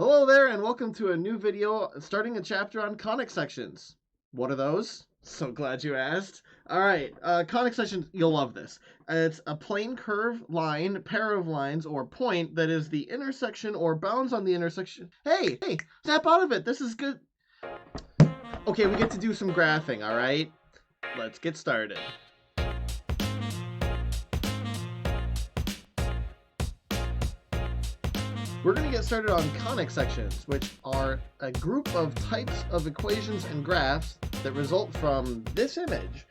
Hello there and welcome to a new video starting a chapter on conic sections. What are those? So glad you asked. Alright, conic sections, you'll love this. It's a plane curve, line, pair of lines, or point that is the intersection or bounds on the intersection. Hey, snap out of it, this is good. Okay, we get to do some graphing, alright? Let's get started. We're going to get started on conic sections, which are a group of types of equations and graphs that result from this image.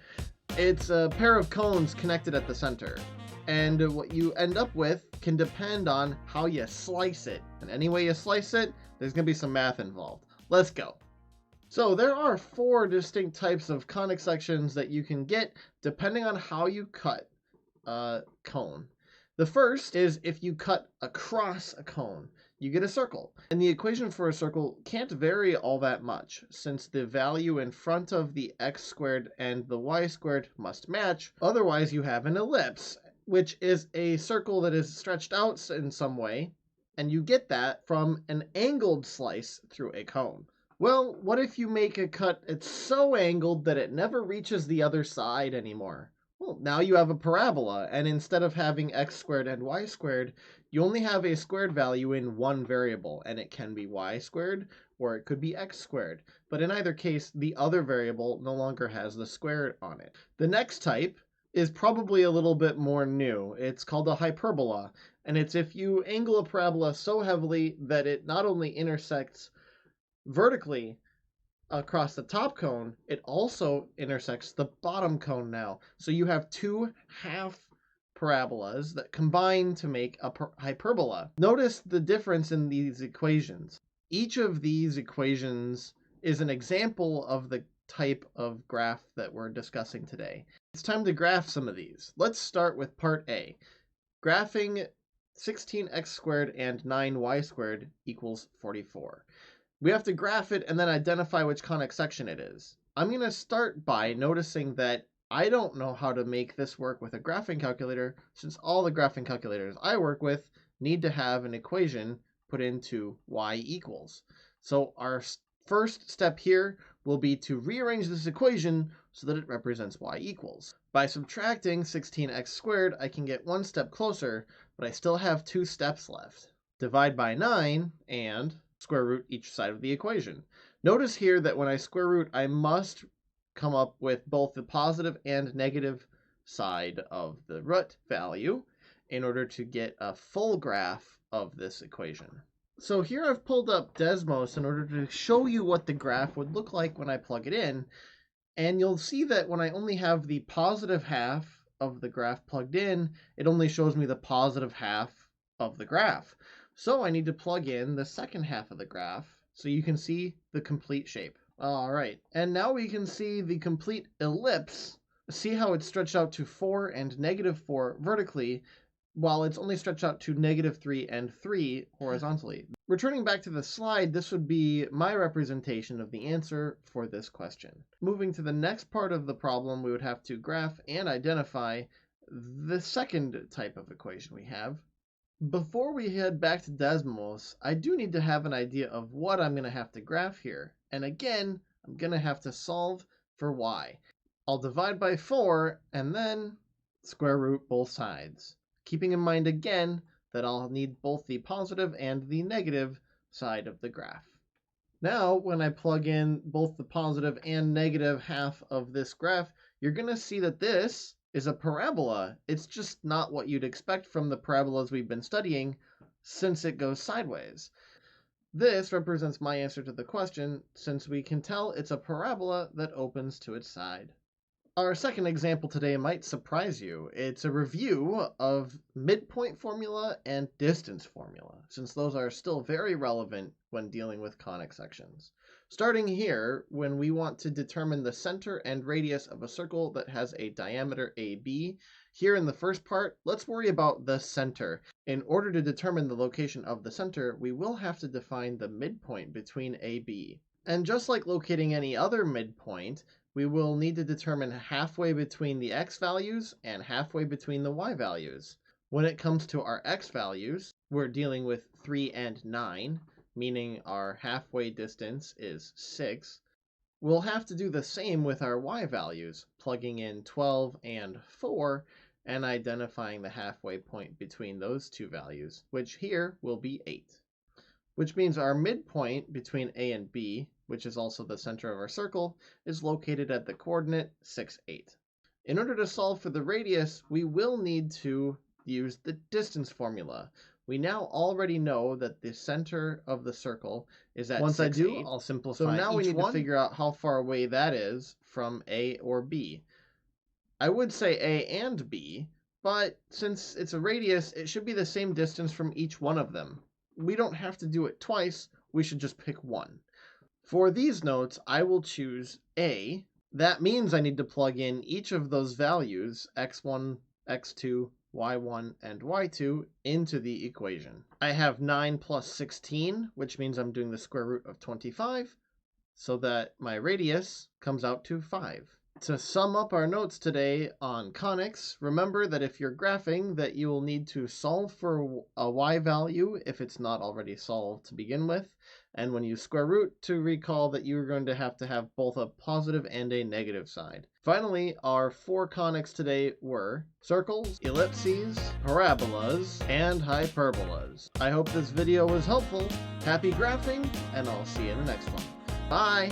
It's a pair of cones connected at the center, and what you end up with can depend on how you slice it. And any way you slice it, there's going to be some math involved. Let's go. So there are 4 distinct types of conic sections that you can get depending on how you cut a cone. The first is if you cut across a cone, you get a circle. And the equation for a circle can't vary all that much, since the value in front of the x squared and the y squared must match. Otherwise, you have an ellipse, which is a circle that is stretched out in some way, and you get that from an angled slice through a cone. Well, what if you make a cut that's so angled that it never reaches the other side anymore? Well, now you have a parabola, and instead of having x squared and y squared, you only have a squared value in one variable, and it can be y squared or it could be x squared. But in either case, the other variable no longer has the square on it. The next type is probably a little bit more new. It's called a hyperbola, and it's if you angle a parabola so heavily that it not only intersects vertically across the top cone, it also intersects the bottom cone now. So you have 2 half parabolas that combine to make a hyperbola. Notice the difference in these equations. Each of these equations is an example of the type of graph that we're discussing today. It's time to graph some of these. Let's start with part A. Graphing 16x squared and 9y squared equals 44. We have to graph it and then identify which conic section it is. I'm going to start by noticing that I don't know how to make this work with a graphing calculator, since all the graphing calculators I work with need to have an equation put into y equals. So our first step here will be to rearrange this equation so that it represents y equals. By subtracting 16x squared, I can get 1 step closer, but I still have 2 steps left. Divide by 9 and square root each side of the equation. Notice here that when I square root, I must come up with both the positive and negative side of the root value in order to get a full graph of this equation. So here I've pulled up Desmos in order to show you what the graph would look like when I plug it in. And you'll see that when I only have the positive half of the graph plugged in, it only shows me the positive half of the graph. So I need to plug in the second half of the graph so you can see the complete shape. All right, and now we can see the complete ellipse. See how it's stretched out to 4 and -4 vertically, while it's only stretched out to -3 and 3 horizontally. Returning back to the slide, this would be my representation of the answer for this question. Moving to the next part of the problem, we would have to graph and identify the second type of equation we have. Before we head back to Desmos, I do need to have an idea of what I'm going to have to graph here. And again, I'm going to have to solve for y. I'll divide by 4 and then square root both sides. Keeping in mind again that I'll need both the positive and the negative side of the graph. Now, when I plug in both the positive and negative half of this graph, you're going to see that this is a parabola. It's just not what you'd expect from the parabolas we've been studying, since it goes sideways. This represents my answer to the question, since we can tell it's a parabola that opens to its side. Our second example today might surprise you. It's a review of midpoint formula and distance formula, since those are still very relevant when dealing with conic sections. Starting here, when we want to determine the center and radius of a circle that has a diameter AB, here in the first part, let's worry about the center. In order to determine the location of the center, we will have to define the midpoint between AB. And just like locating any other midpoint, we will need to determine halfway between the x values and halfway between the y values. When it comes to our x values, we're dealing with 3 and 9. meaning our halfway distance is 6. We'll have to do the same with our y values, plugging in 12 and 4 and identifying the halfway point between those two values, which here will be 8. Which means our midpoint between A and B, which is also the center of our circle, is located at the coordinate 6, 8. In order to solve for the radius, we will need to use the distance formula. We now already know that the center of the circle is at 6, 8. Once I do, I'll simplify. So now we need to figure out how far away that is from A or B. I would say A and B, but since it's a radius, it should be the same distance from each one of them. We don't have to do it twice, we should just pick one. For these notes, I will choose A. That means I need to plug in each of those values, x1, x2, y1, and y2, into the equation. I have 9 plus 16, which means I'm doing the square root of 25, so that my radius comes out to 5. To sum up our notes today on conics, remember that if you're graphing, that you will need to solve for a y value if it's not already solved to begin with, and when you square root, to recall that you're going to have both a positive and a negative side. Finally, our 4 conics today were circles, ellipses, parabolas, and hyperbolas. I hope this video was helpful. Happy graphing, and I'll see you in the next one. Bye!